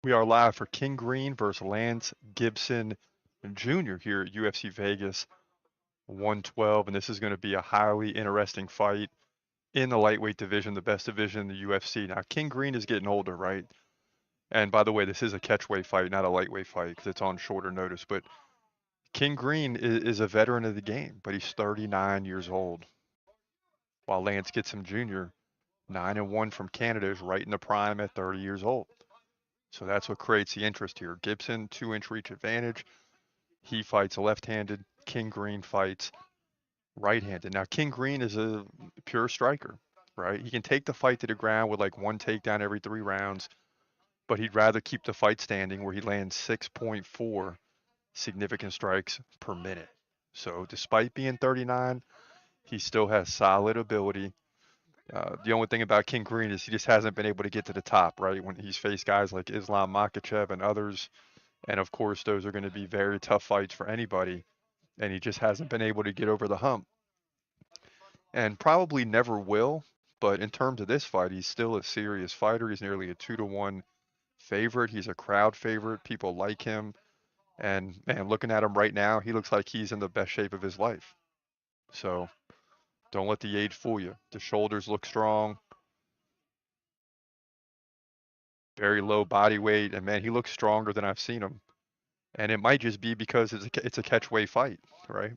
We are live for King Green versus Lance Gibson Jr. here at UFC Vegas 112, and this is going to be a highly interesting fight in the lightweight division, the best division in the UFC. Now, King Green is getting older, right? And by the way, this is a catchweight fight, not a lightweight fight, because it's on shorter notice. But King Green is a veteran of the game, but he's 39 years old, while Lance Gibson Jr., 9-1 from Canada, is right in the prime at 30 years old. So that's what creates the interest here. Gibson, 2-inch reach advantage. He fights left-handed. King Green fights right-handed. Now, King Green is a pure striker, right? He can take the fight to the ground with like one takedown every 3 rounds, but he'd rather keep the fight standing where he lands 6.4 significant strikes per minute. So despite being 39, he still has solid ability. The only thing about King Green is he just hasn't been able to get to the top, right? When he's faced guys like Islam Makhachev and others, and of course, those are going to be very tough fights for anybody. And he just hasn't been able to get over the hump. And probably never will. But in terms of this fight, he's still a serious fighter. He's nearly a 2-1 favorite. He's a crowd favorite. People like him. And man, looking at him right now, he looks like he's in the best shape of his life. So don't let the age fool you. The shoulders look strong, very low body weight, and man, he looks stronger than I've seen him. And it might just be because it's a catchweight fight, right?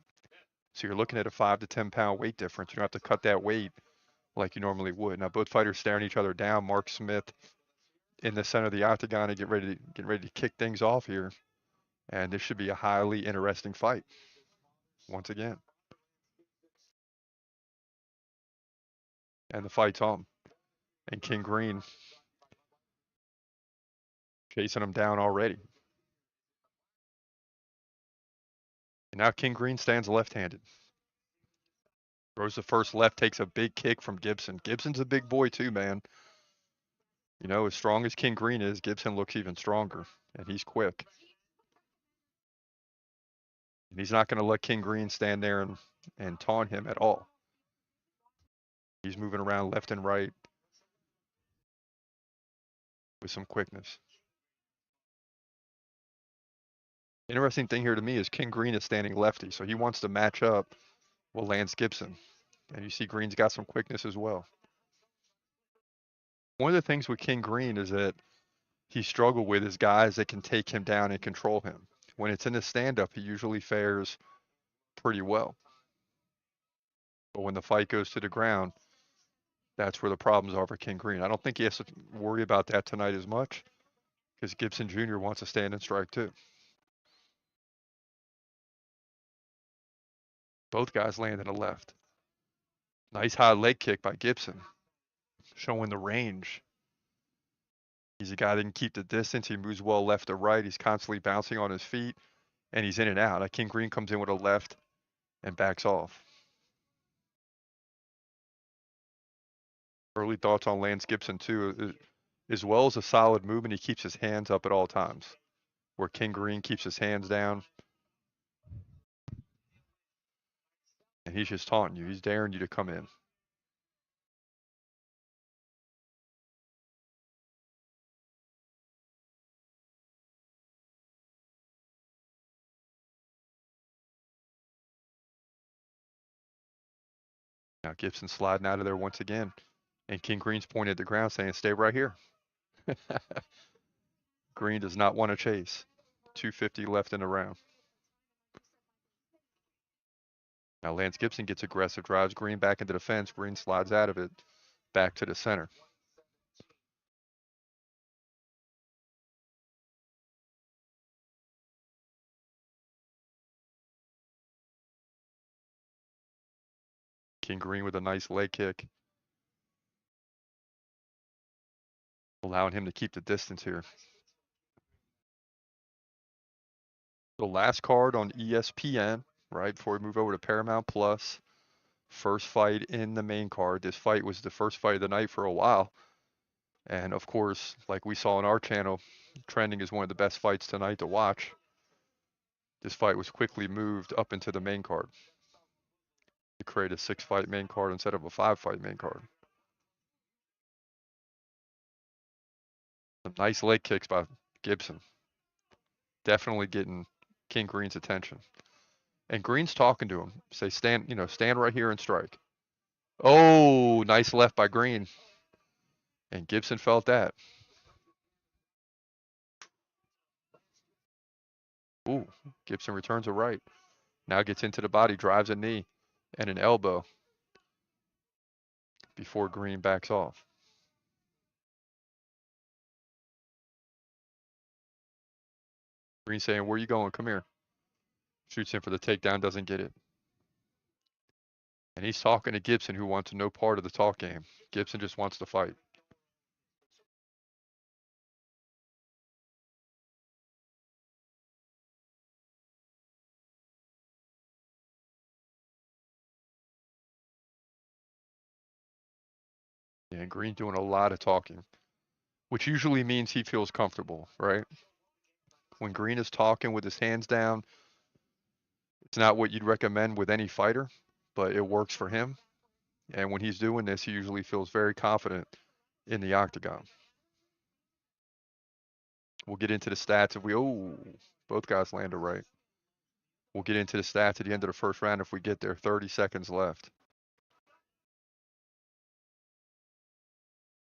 So you're looking at a 5 to 10 pound weight difference. You don't have to cut that weight like you normally would. Now both fighters staring each other down. Mark Smith in the center of the octagon and get ready to kick things off here. And this should be a highly interesting fight once again. And the fight's on. And King Green chasing him down already. And now King Green stands left-handed. Throws the first left, takes a big kick from Gibson. Gibson's a big boy too, man. You know, as strong as King Green is, Gibson looks even stronger, and he's quick. And he's not going to let King Green stand there and taunt him at all. He's moving around left and right with some quickness. Interesting thing here to me is King Green is standing lefty, so he wants to match up with Lance Gibson. And you see Green's got some quickness as well. One of the things with King Green is that he struggled with is guys that can take him down and control him. When it's in a stand-up, he usually fares pretty well. But when the fight goes to the ground, that's where the problems are for King Green. I don't think he has to worry about that tonight as much because Gibson Jr. wants to stand and strike too. Both guys landing a left. Nice high leg kick by Gibson, showing the range. He's a guy that can keep the distance. He moves well left to right. He's constantly bouncing on his feet, and he's in and out. King Green comes in with a left and backs off. Early thoughts on Lance Gibson too, as well as a solid movement. He keeps his hands up at all times, where King Green keeps his hands down, and he's just taunting you. He's daring you to come in. Now Gibson sliding out of there once again, and King Green's pointing at the ground saying, "Stay right here." Green does not want to chase. 250 left in the round. Now Lance Gibson gets aggressive, drives Green back into the fence. Green slides out of it, back to the center. King Green with a nice leg kick, allowing him to keep the distance here. The last card on ESPN, right before we move over to Paramount Plus. First fight in the main card. This fight was the first fight of the night for a while. And of course, like we saw on our channel, trending is one of the best fights tonight to watch. This fight was quickly moved up into the main card to create a 6-fight main card instead of a 5-fight main card. Some nice leg kicks by Gibson definitely getting King Green's attention. And Green's talking to him. Say, stand, stand right here and strike. Oh, nice left by Green. And Gibson felt that. Ooh, Gibson returns a right. Now gets into the body, drives a knee and an elbow before Green backs off. Green saying, where you going? Come here. Shoots in for the takedown, doesn't get it. And he's talking to Gibson, who wants no part of the talk game. Gibson just wants to fight. And Green doing a lot of talking, which usually means he feels comfortable, right? When Green is talking with his hands down, it's not what you'd recommend with any fighter, but it works for him. And when he's doing this, he usually feels very confident in the octagon. We'll get into the stats if both guys landed right. We'll get into the stats at the end of the first round if we get there. 30 seconds left.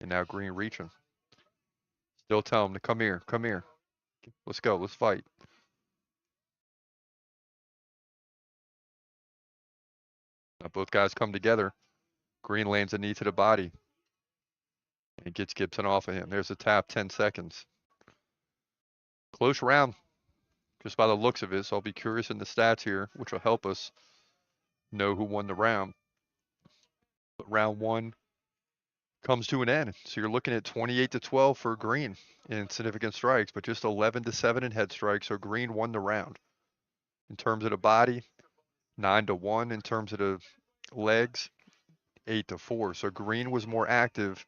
And now Green reaching. Still tell him to come here, come here. Let's go, let's fight. Now both guys come together. Green lands a knee to the body. And gets Gibson off of him. There's a tap, 10 seconds. Close round, just by the looks of it. So I'll be curious in the stats here, which will help us know who won the round. But round one comes to an end. So you're looking at 28-12 for Green in significant strikes, but just 11-7 in head strikes. So Green won the round. In terms of the body, 9-1. In terms of the legs, 8-4. So Green was more active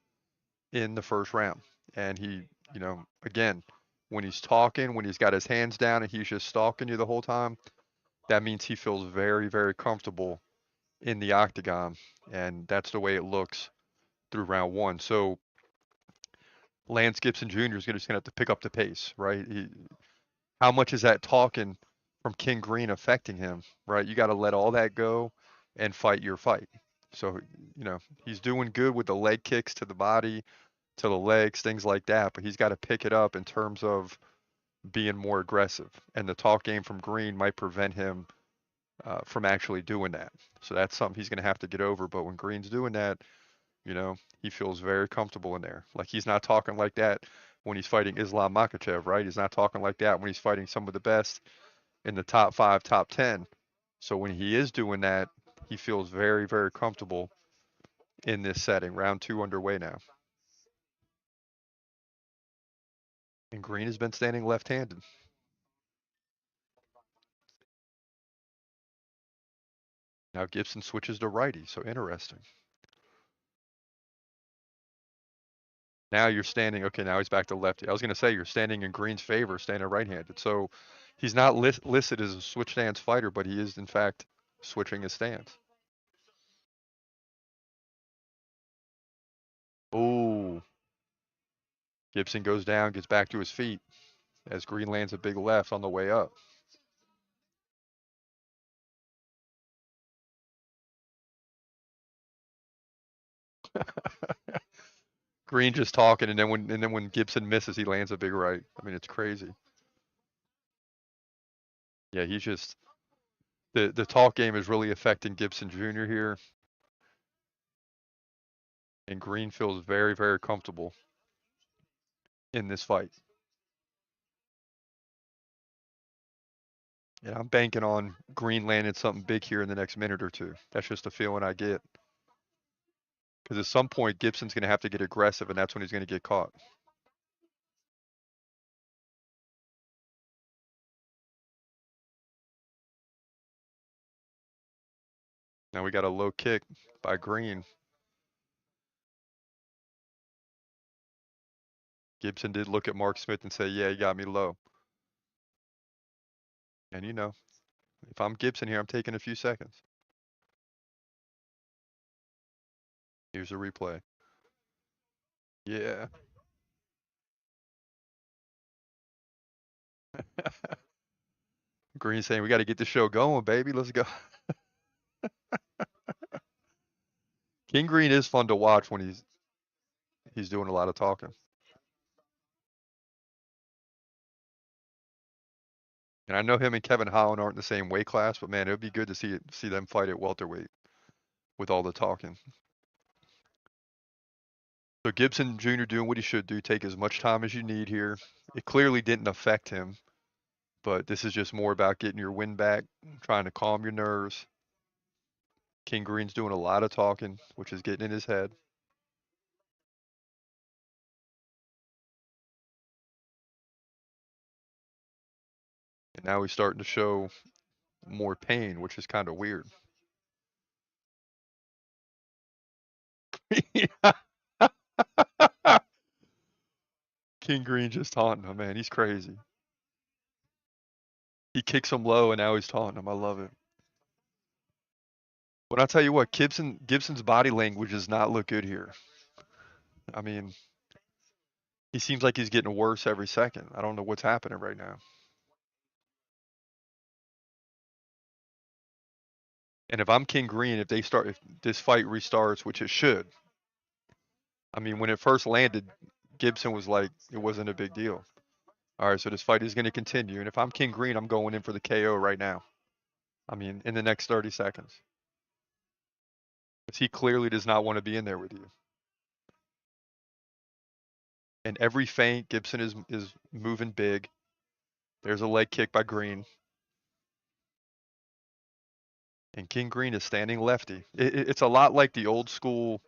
in the first round. And he, again, when he's talking, when he's got his hands down and he's just stalking you the whole time, that means he feels very, very comfortable in the octagon. And that's the way it looks through round one. So Lance Gibson Jr. is just going to have to pick up the pace, right? How much is that talking from King Green affecting him, right? You got to let all that go and fight your fight. So, he's doing good with the leg kicks to the body, to the legs, things like that, but he's got to pick it up in terms of being more aggressive. And the talk game from Green might prevent him from actually doing that. So that's something he's going to have to get over. But when Green's doing that, he feels very comfortable in there. Like he's not talking like that when he's fighting Islam Makhachev, right? He's not talking like that when he's fighting some of the best in the top 5, top 10. So when he is doing that, he feels very, very comfortable in this setting. Round 2 underway now. And Green has been standing left-handed. Now Gibson switches to righty, so interesting. Now you're standing, okay, now he's back to lefty. I was going to say you're standing in Green's favor, standing right-handed. So he's not listed as a switch stance fighter, but he is, in fact, switching his stance. Oh, Gibson goes down, gets back to his feet as Green lands a big left on the way up. Green just talking, and then when Gibson misses, he lands a big right. I mean, it's crazy. Yeah, he's just the talk game is really affecting Gibson Jr. here, and Green feels very, very comfortable in this fight. And I'm banking on Green landing something big here in the next minute or two. That's just a feeling I get. Because at some point, Gibson's going to have to get aggressive, and that's when he's going to get caught. Now we got a low kick by Green. Gibson did look at Mark Smith and say, yeah, he got me low. And if I'm Gibson here, I'm taking a few seconds. Here's a replay. Yeah. Green saying, we got to get the show going, baby. Let's go. King Green is fun to watch when he's doing a lot of talking. And I know him and Kevin Holland aren't in the same weight class, but man, it would be good to see them fight at welterweight with all the talking. So Gibson Jr. doing what he should do, take as much time as you need here. It clearly didn't affect him, but this is just more about getting your win back, trying to calm your nerves. King Green's doing a lot of talking, which is getting in his head. And now he's starting to show more pain, which is kind of weird. King Green just taunting him, man. He's crazy. He kicks him low, and now he's taunting him. I love it. But I'll tell you what, Gibson's body language does not look good here. I mean, he seems like he's getting worse every second. I don't know what's happening right now. And if I'm King Green, if this fight restarts, which it should. I mean, when it first landed, Gibson was like, it wasn't a big deal. All right, so this fight is going to continue. And if I'm King Green, I'm going in for the KO right now. I mean, in the next 30 seconds. Because he clearly does not want to be in there with you. And every feint, Gibson is moving big. There's a leg kick by Green. And King Green is standing lefty. It's a lot like the old school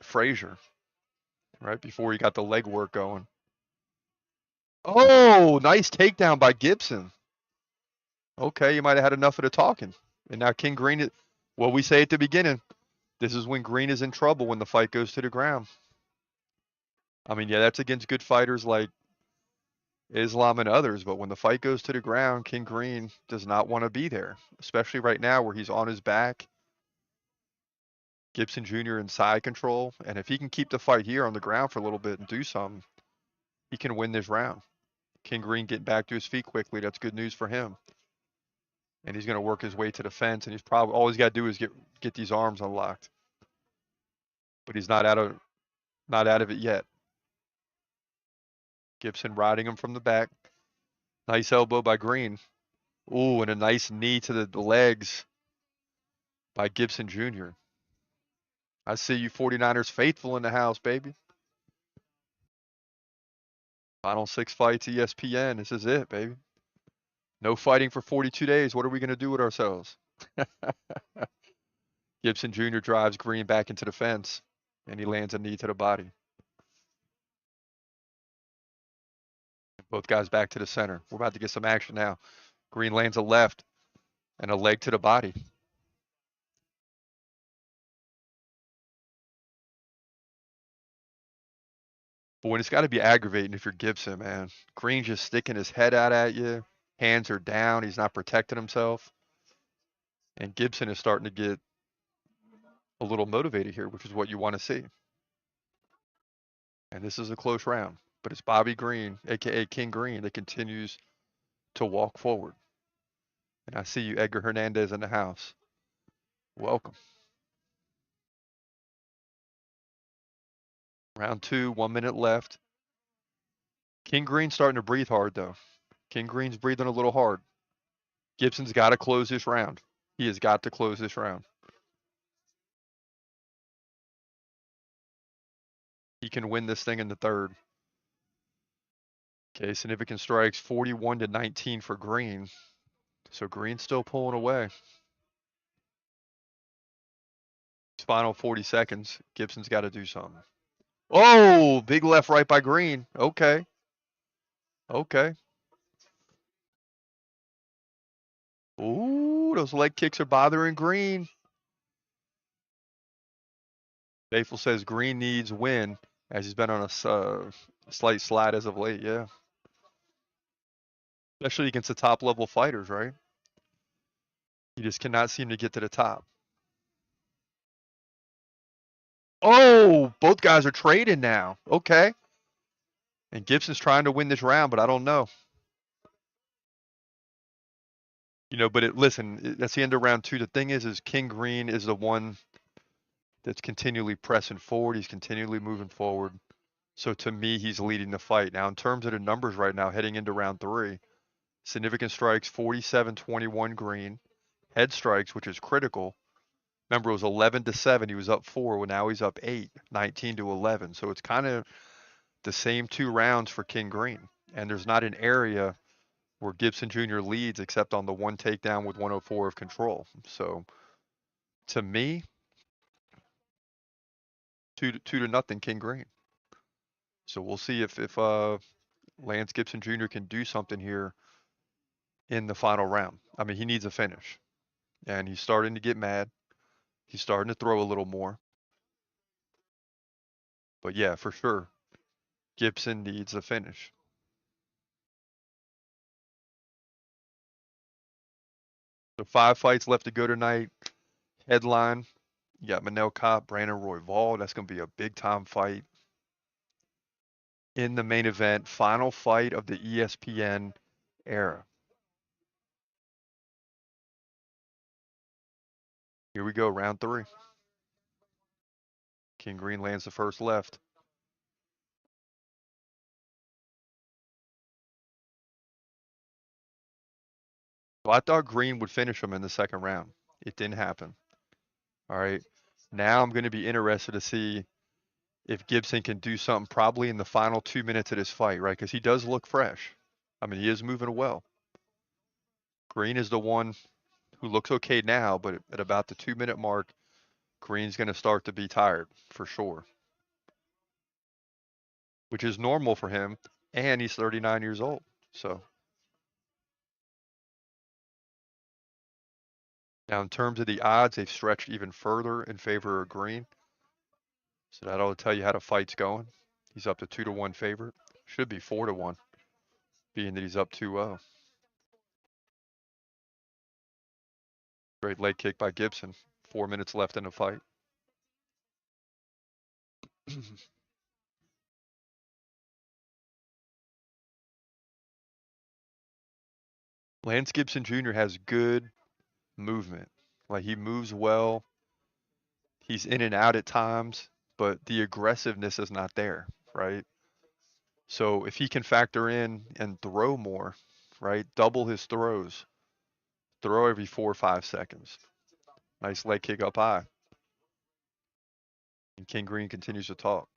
Frazier, right? Before he got the leg work going. Oh, nice takedown by Gibson. Okay, you might have had enough of the talking. And now King Green, what we say at the beginning, this is when Green is in trouble when the fight goes to the ground. I mean, yeah, that's against good fighters like Islam and others, but when the fight goes to the ground, King Green does not want to be there, especially right now where he's on his back. Gibson Jr. in side control, and if he can keep the fight here on the ground for a little bit and do something, he can win this round. King Green getting back to his feet quickly, that's good news for him. And he's going to work his way to the fence, and he's probably all he's got to do is get these arms unlocked. But he's not out of it yet. Gibson riding him from the back. Nice elbow by Green. Ooh, and a nice knee to the legs by Gibson Jr. I see you 49ers faithful in the house, baby. Final 6 fights, ESPN. This is it, baby. No fighting for 42 days. What are we going to do with ourselves? Gibson Jr. drives Green back into the fence, and he lands a knee to the body. Both guys back to the center. We're about to get some action now. Green lands a left and a leg to the body. Boy, it's got to be aggravating if you're Gibson, man. Green just sticking his head out at you. Hands are down. He's not protecting himself. And Gibson is starting to get a little motivated here, which is what you want to see. And this is a close round. But it's Bobby Green, a.k.a. King Green, that continues to walk forward. And I see you, Edgar Hernandez, in the house. Welcome. Round 2, 1 minute left. King Green's starting to breathe hard, though. King Green's breathing a little hard. Gibson's got to close this round. He has got to close this round. He can win this thing in the third. Okay, significant strikes, 41-19 for Green. So Green's still pulling away. Final 40 seconds. Gibson's got to do something. Oh, big left right by Green. Okay. Okay. Ooh, those leg kicks are bothering Green. Faithful says Green needs win, as he's been on a slight slide as of late, yeah. Especially against the top level fighters, right? He just cannot seem to get to the top. Oh, both guys are trading now. Okay. And Gibson's trying to win this round, but I don't know. But listen, that's the end of round 2. The thing is King Green is the one that's continually pressing forward. He's continually moving forward. So to me, he's leading the fight. Now, in terms of the numbers right now, heading into round 3, significant strikes 47-21 Green. Head strikes, which is critical. Remember, it was 11-7. He was up 4. Well, now he's up 8, 19-11. So it's kind of the same 2 rounds for King Green. And there's not an area where Gibson Jr. leads except on the one takedown with 104 of control. So to me, 2-0 King Green. So we'll see if Lance Gibson Jr. can do something here in the final round. I mean, he needs a finish. And he's starting to get mad. He's starting to throw a little more. But yeah, for sure, Gibson needs a finish. So 5 fights left to go tonight. Headline, you got Manel Kape, Brandon Royval. That's going to be a big time fight. In the main event, final fight of the ESPN era. Here we go, round 3. King Green lands the first left. So I thought Green would finish him in the second round. It didn't happen. All right. Now I'm going to be interested to see if Gibson can do something probably in the final 2 minutes of this fight, right? Because he does look fresh. I mean, he is moving well. Green is the one who looks okay now, but at about the 2-minute mark, Green's going to start to be tired for sure, which is normal for him. And he's 39 years old. So now in terms of the odds, they've stretched even further in favor of Green. So that ought to tell you how the fight's going. He's up to 2-1 favorite. Should be 4-1, being that he's up 2-0. Great leg kick by Gibson. 4 minutes left in the fight. Lance Gibson Jr. has good movement. Like he moves well. He's in and out at times, but the aggressiveness is not there, right? So if he can factor in and throw more, right? Double his throws. Throw every 4 or 5 seconds. Nice leg kick up high. And King Green continues to talk.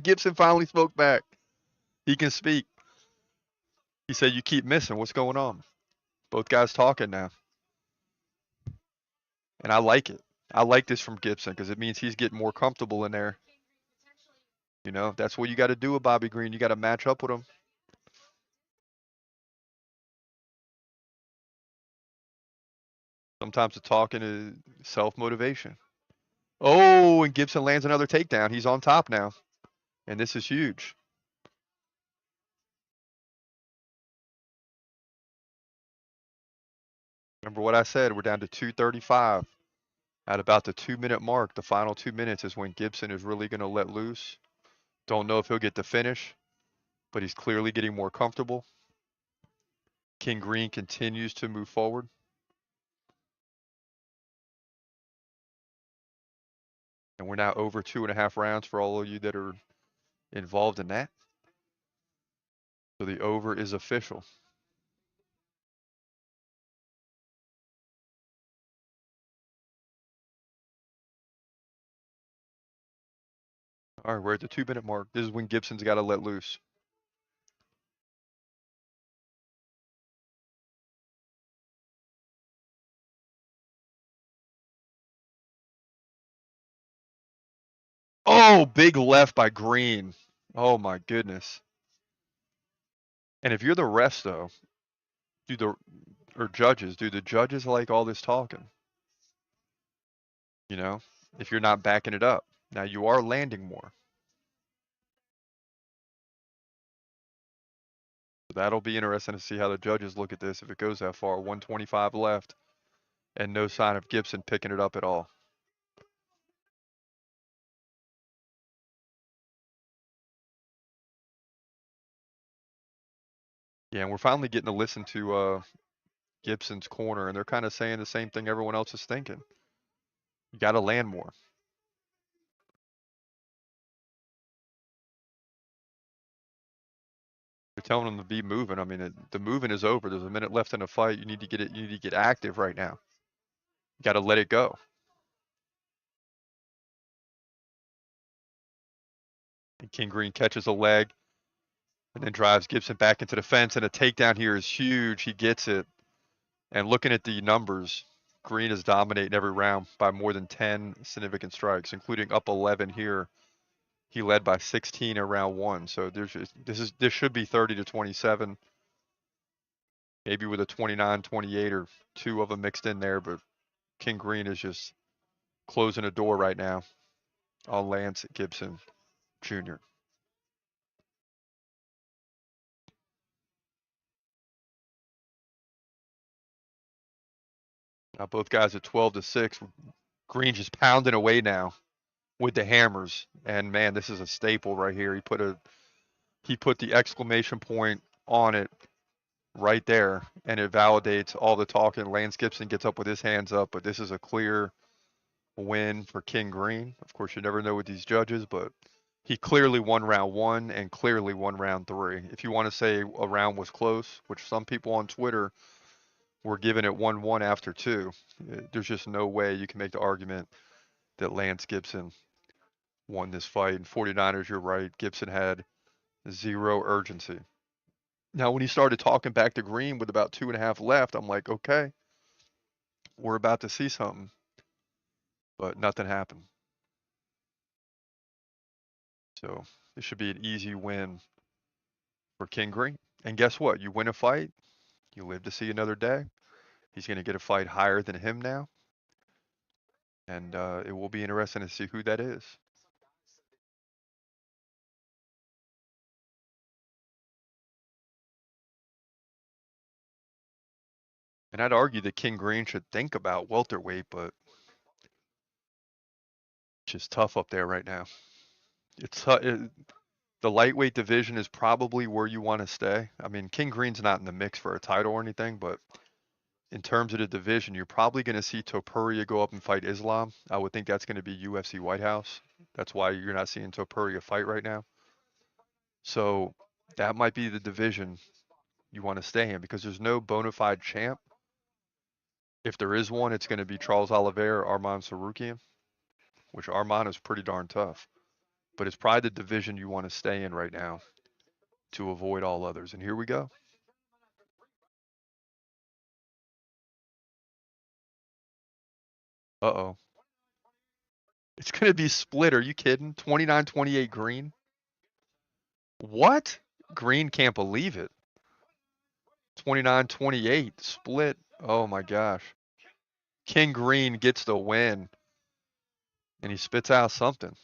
Gibson finally spoke back. He can speak. He said, "You keep missing. What's going on?" Both guys talking now. And I like it. I like this from Gibson because it means he's getting more comfortable in there. That's what you got to do with Bobby Green. You got to match up with him. Sometimes the talking is self-motivation. Oh, and Gibson lands another takedown. He's on top now. And this is huge. Remember what I said? We're down to 235. At about the 2-minute mark, the final 2 minutes is when Gibson is really going to let loose. Don't know if he'll get the finish, but he's clearly getting more comfortable. King Green continues to move forward. And we're now over 2.5 rounds for all of you that are involved in that. So the over is official. All right, we're at the 2-minute mark. This is when Gibson's got to let loose. Oh, big left by Green. Oh my goodness. And if you're the refs though, or judges, do the judges like all this talking? If you're not backing it up. Now you are landing more. That'll be interesting to see how the judges look at this if it goes that far. 125 left, and no sign of Gibson picking it up at all. Yeah, and we're finally getting to listen to Gibson's corner, and they're kind of saying the same thing everyone else is thinking. You got to land more. They're telling him to be moving. I mean, the moving is over. There's a minute left in the fight. You need to get it. You need to get active right now. You got to let it go. And King Green catches a leg and then drives Gibson back into the fence. And a takedown here is huge. He gets it. And looking at the numbers, Green is dominating every round by more than 10 significant strikes, including up 11 here. He led by 16 in round one. So this should be 30-27, maybe with a 29-28 or two of them mixed in there. But King Green is just closing a door right now on Lance Gibson Jr. Now both guys at 12-6. Green just pounding away now with the hammers. And man, this is a staple right here. He put the exclamation point on it right there, and it validates all the talking. Lance Gibson gets up with his hands up, but this is a clear win for King Green. Of course, you never know with these judges, but he clearly won round one and clearly won round three. If you want to say a round was close, which some people on Twitter were giving it 1-1 after two, there's just no way you can make the argument that Lance Gibson won this fight. And 49ers, you're right. Gibson had zero urgency. Now, when he started talking back to Green with about 2.5 left, I'm like, okay, we're about to see something. But nothing happened. So this should be an easy win for King Green. And guess what? You win a fight, you live to see another day. He's going to get a fight higher than him now. And it will be interesting to see who that is. And I'd argue that King Green should think about welterweight, but it's just tough up there right now. The lightweight division is probably where you want to stay. I mean, King Green's not in the mix for a title or anything, but in terms of the division, you're probably going to see Topuria go up and fight Islam. I would think that's going to be UFC White House. That's why you're not seeing Topuria fight right now. So that might be the division you want to stay in because there's no bona fide champ. If there is one, it's going to be Charles Oliveira or Arman Sarukian, which Arman is pretty darn tough. But it's probably the division you want to stay in right now to avoid all others. And here we go. Uh-oh. It's going to be split. Are you kidding? 29-28 Green? What? Green can't believe it. 29-28 split. Oh my gosh. King Green gets the win. And he spits out something.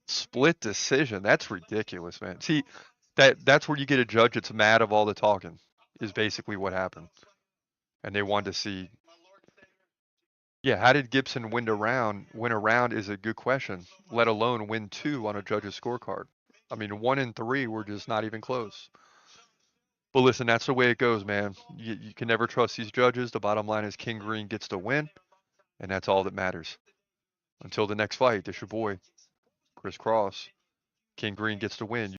Split decision. That's ridiculous, man. See, that's where you get a judge that's mad of all the talking, is basically what happened. And they wanted to see. Yeah, how did Gibson win a round? Win a round is a good question, let alone win two on a judge's scorecard. I mean, 1 and 3 were just not even close. But listen, that's the way it goes, man. You can never trust these judges. The bottom line is King Green gets the win, and that's all that matters. Until the next fight, this your boy, Chris Cross. King Green gets the win.